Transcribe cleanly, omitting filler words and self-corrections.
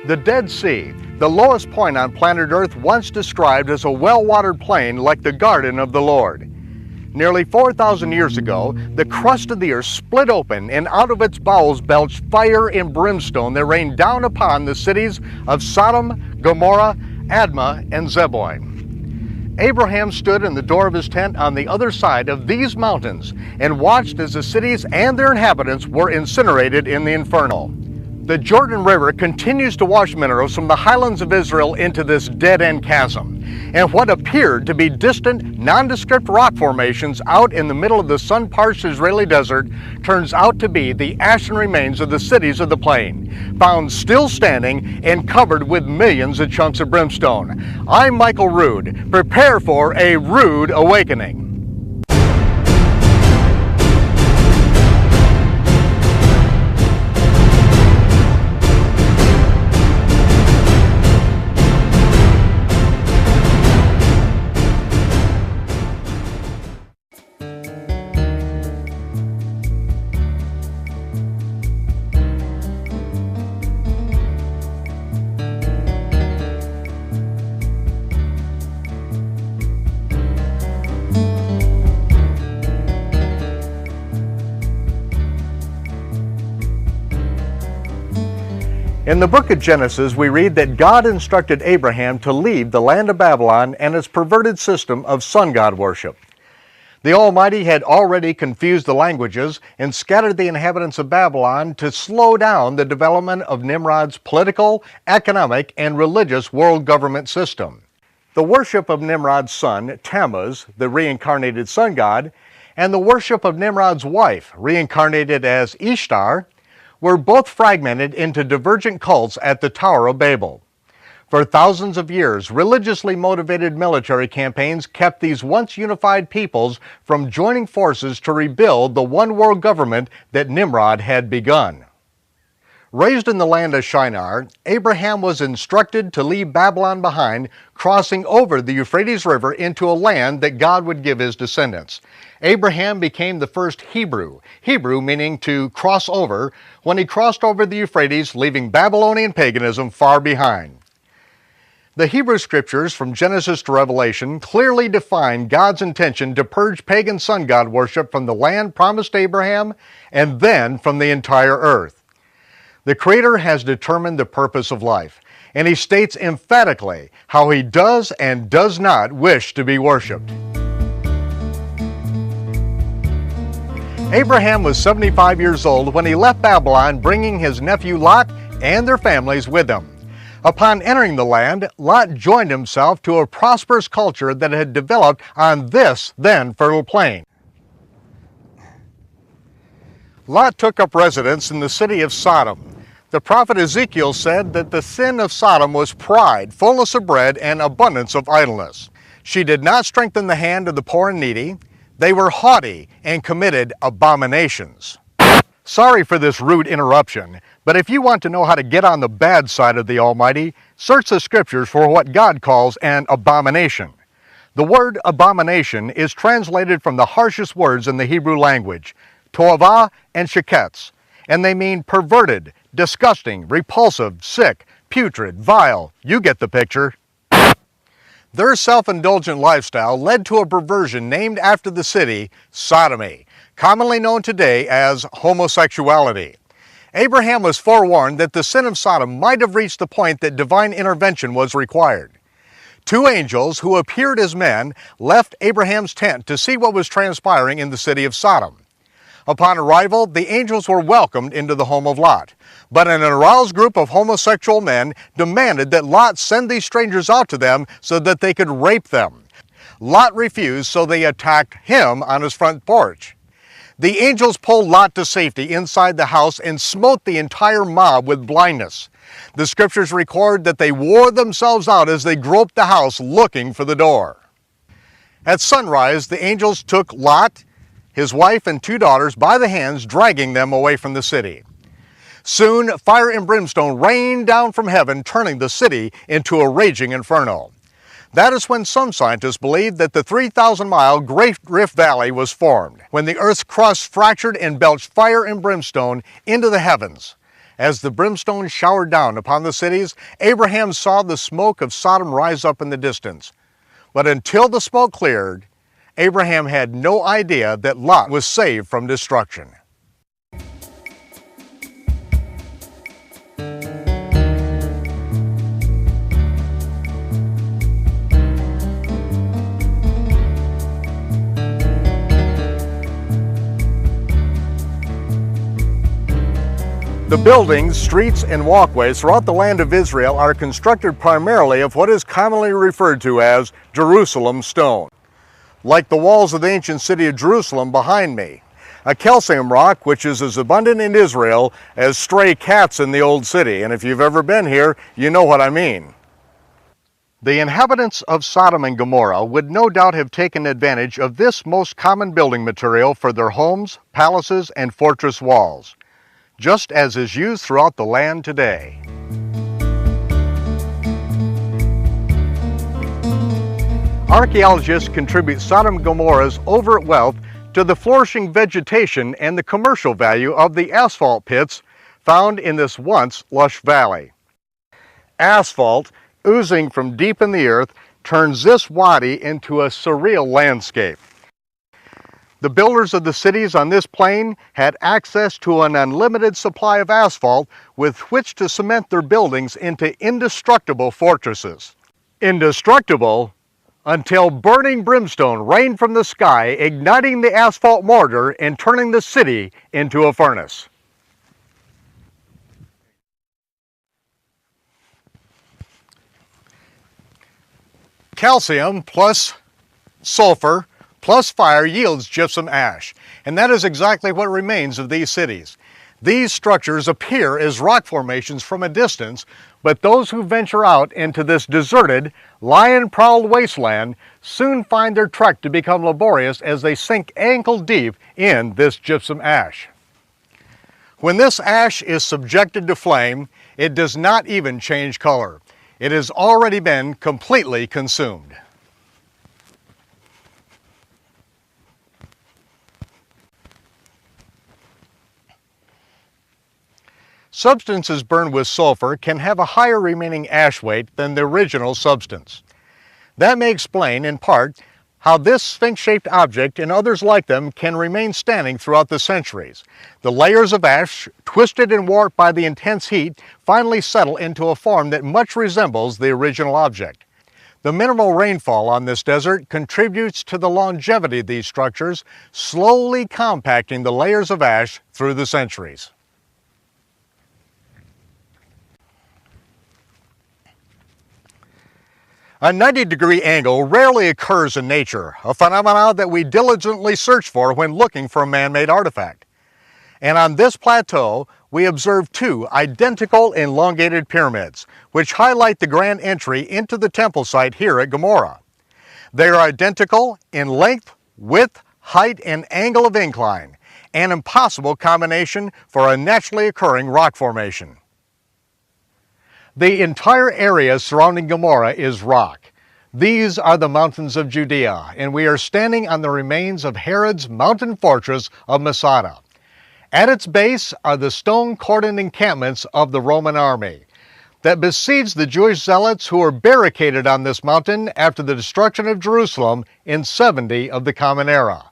The Dead Sea, the lowest point on planet Earth, once described as a well-watered plain like the garden of the Lord. Nearly 4,000 years ago, the crust of the earth split open and out of its bowels belched fire and brimstone that rained down upon the cities of Sodom, Gomorrah, Admah, and Zeboim. Abraham stood in the door of his tent on the other side of these mountains and watched as the cities and their inhabitants were incinerated in the inferno. The Jordan River continues to wash minerals from the highlands of Israel into this dead-end chasm, and what appeared to be distant, nondescript rock formations out in the middle of the sun-parched Israeli desert turns out to be the ashen remains of the cities of the plain, found still standing and covered with millions of chunks of brimstone. I'm Michael Rood. Prepare for a rude awakening. In the book of Genesis, we read that God instructed Abraham to leave the land of Babylon and its perverted system of sun god worship. The Almighty had already confused the languages and scattered the inhabitants of Babylon to slow down the development of Nimrod's political, economic, and religious world government system. The worship of Nimrod's son, Tammuz, the reincarnated sun god, and the worship of Nimrod's wife, reincarnated as Ishtar, were both fragmented into divergent cults at the Tower of Babel. For thousands of years, religiously motivated military campaigns kept these once unified peoples from joining forces to rebuild the one world government that Nimrod had begun. Raised in the land of Shinar, Abraham was instructed to leave Babylon behind, crossing over the Euphrates River into a land that God would give his descendants. Abraham became the first Hebrew meaning to cross over, when he crossed over the Euphrates, leaving Babylonian paganism far behind. The Hebrew scriptures from Genesis to Revelation clearly define God's intention to purge pagan sun god worship from the land promised Abraham and then from the entire earth. The Creator has determined the purpose of life, and he states emphatically how he does and does not wish to be worshipped. Abraham was 75 years old when he left Babylon, bringing his nephew Lot and their families with him. Upon entering the land, Lot joined himself to a prosperous culture that had developed on this then fertile plain. Lot took up residence in the city of Sodom. The prophet Ezekiel said that the sin of Sodom was pride, fullness of bread, and abundance of idleness. She did not strengthen the hand of the poor and needy. They were haughty and committed abominations. Sorry for this rude interruption, but if you want to know how to get on the bad side of the Almighty, search the scriptures for what God calls an abomination. The word abomination is translated from the harshest words in the Hebrew language, toavah and sheketz, and they mean perverted, disgusting, repulsive, sick, putrid, vile. You get the picture. Their self-indulgent lifestyle led to a perversion named after the city, sodomy, commonly known today as homosexuality. Abraham was forewarned that the sin of Sodom might have reached the point that divine intervention was required. Two angels who appeared as men left Abraham's tent to see what was transpiring in the city of Sodom. Upon arrival, the angels were welcomed into the home of Lot, but an aroused group of homosexual men demanded that Lot send these strangers out to them so that they could rape them. Lot refused, so they attacked him on his front porch. The angels pulled Lot to safety inside the house and smote the entire mob with blindness. The scriptures record that they wore themselves out as they groped the house looking for the door. At sunrise, the angels took Lot, his wife, and 2 daughters by the hands, dragging them away from the city. Soon, fire and brimstone rained down from heaven, turning the city into a raging inferno. That is when some scientists believe that the 3,000-mile Great Rift Valley was formed, when the earth's crust fractured and belched fire and brimstone into the heavens. As the brimstone showered down upon the cities, Abraham saw the smoke of Sodom rise up in the distance. But until the smoke cleared, Abraham had no idea that Lot was saved from destruction. The buildings, streets, and walkways throughout the land of Israel are constructed primarily of what is commonly referred to as Jerusalem stone. Like the walls of the ancient city of Jerusalem behind me, a calcium rock which is as abundant in Israel as stray cats in the old city. And if you've ever been here, you know what I mean. The inhabitants of Sodom and Gomorrah would no doubt have taken advantage of this most common building material for their homes, palaces, and fortress walls, just as is used throughout the land today. Archaeologists contribute Sodom and Gomorrah's overt wealth to the flourishing vegetation and the commercial value of the asphalt pits found in this once lush valley. Asphalt, oozing from deep in the earth, turns this wadi into a surreal landscape. The builders of the cities on this plain had access to an unlimited supply of asphalt with which to cement their buildings into indestructible fortresses. Indestructible until burning brimstone rained from the sky, igniting the asphalt mortar and turning the city into a furnace. Calcium plus sulfur plus fire yields gypsum ash, and that is exactly what remains of these cities. These structures appear as rock formations from a distance, but those who venture out into this deserted, lion-prowled wasteland soon find their trek to become laborious as they sink ankle-deep in this gypsum ash. When this ash is subjected to flame, it does not even change color. It has already been completely consumed. Substances burned with sulfur can have a higher remaining ash weight than the original substance. That may explain, in part, how this sphinx-shaped object and others like them can remain standing throughout the centuries. The layers of ash, twisted and warped by the intense heat, finally settle into a form that much resembles the original object. The minimal rainfall on this desert contributes to the longevity of these structures, slowly compacting the layers of ash through the centuries. A 90-degree angle rarely occurs in nature, a phenomenon that we diligently search for when looking for a man-made artifact. And on this plateau, we observe two identical elongated pyramids, which highlight the grand entry into the temple site here at Gomorrah. They are identical in length, width, height, and angle of incline, an impossible combination for a naturally occurring rock formation. The entire area surrounding Gomorrah is rock. These are the mountains of Judea, and we are standing on the remains of Herod's mountain fortress of Masada. At its base are the stone-cordoned encampments of the Roman army that besieged the Jewish zealots who were barricaded on this mountain after the destruction of Jerusalem in 70 of the Common Era.